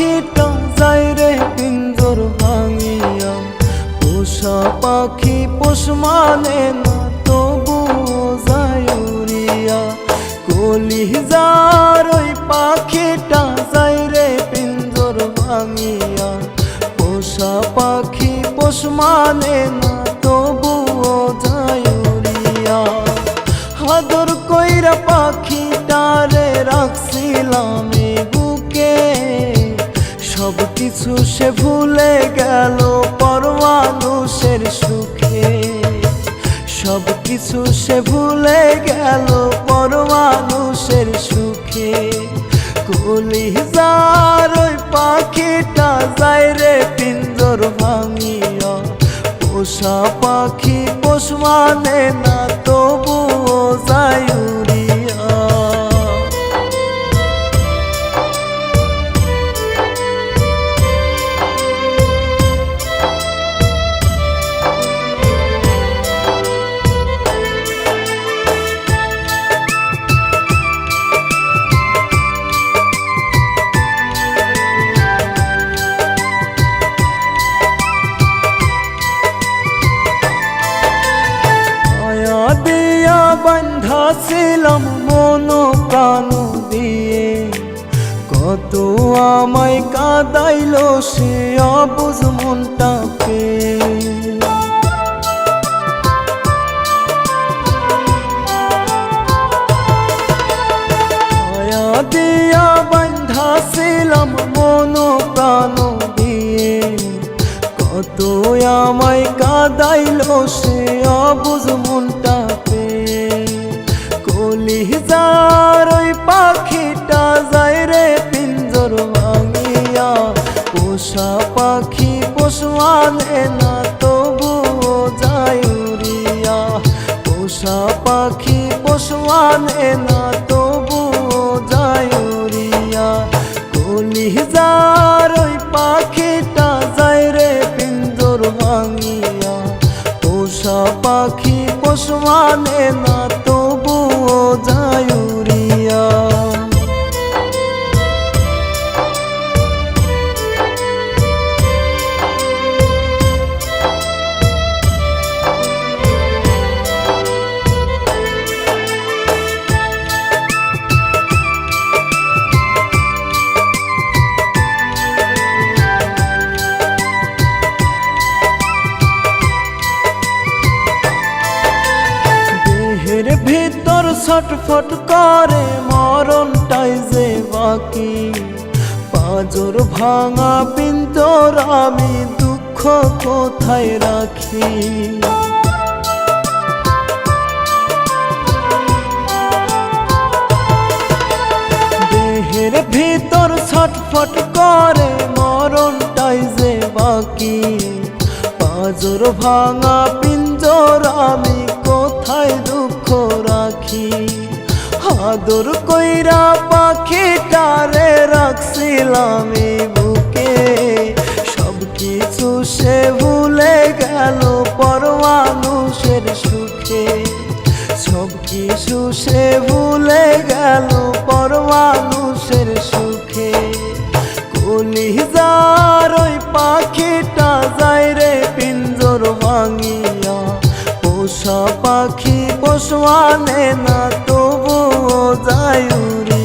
পাখিটা যায় রে পিঞ্জর ভাঙিয়া, পোষা পাখি পোষ মানে না তবুও যায় উড়িয়া। কলিজার ওই পাখিটা যায় রে পিঞ্জর ভাঙিয়া, পোষা পাখি পোষ মানে না তবুও যায় উড়িয়া। আদর কইরা পাখিটারে রাখছিলাম এই বুকে, সব কিছু সে ভুলে গেল পর মানুষের সুখে। সব কিছু সে ভুলে গেল পর মানুষের সুখে। কলিজার ওই পাখিটা যায় রে পিঞ্জর ভাঙিয়া, পোষা পাখি পোষ মানে না তবুও যায় উড়িয়া। বান্ধা ছিলাম মন প্রাণ দিয়ে, কত আমায় কাঁদাইল সে অবুঝ মনটাকে। মায়া দিয়া বান্ধা ছিলাম মন প্রাণ দিয়ে, কত আমায় কাঁদাইল সে অবুঝ মনটাকে। কলিজার ওই পাখিটা যায় রে পিঞ্জর ভাঙিয়া, পোষা পাখি পোষ মানে না তবুও যায় উড়িয়া। পোষা পাখি পোষ মানে না তবুও যায় উড়িয়া। কলিজার ওই পাখিটা যায় রে পিঞ্জর ভাঙিয়া, পোষা পাখি পোষ মানে না তবুও যায় উড়িয়া। ভিতর ছটফট করে মরণটাই যে বাকি, পাঁজর ভাঙা পিঞ্জর আমি দুঃখ কোথায় রাখি। দেহের ভিতর ছটফট করে মরণটাই যে বাকি, পাঁজর ভাঙা পিঞ্জর আমি কোথায় দুঃখ রাখি। আদর কইরা পাখিটারে রাখছিলাম এই বুকে, সব কিছু সে ভুলে গেল পর মানুষের সুখে। সব কিছু সে ভুলে গেল পর মানুষের সুখে। কলিজার ওই পাখিটা যায় রে পিঞ্জর ভাঙিয়া, পোষা পাখি পোষ মানে না তবুও যায় উড়িয়া।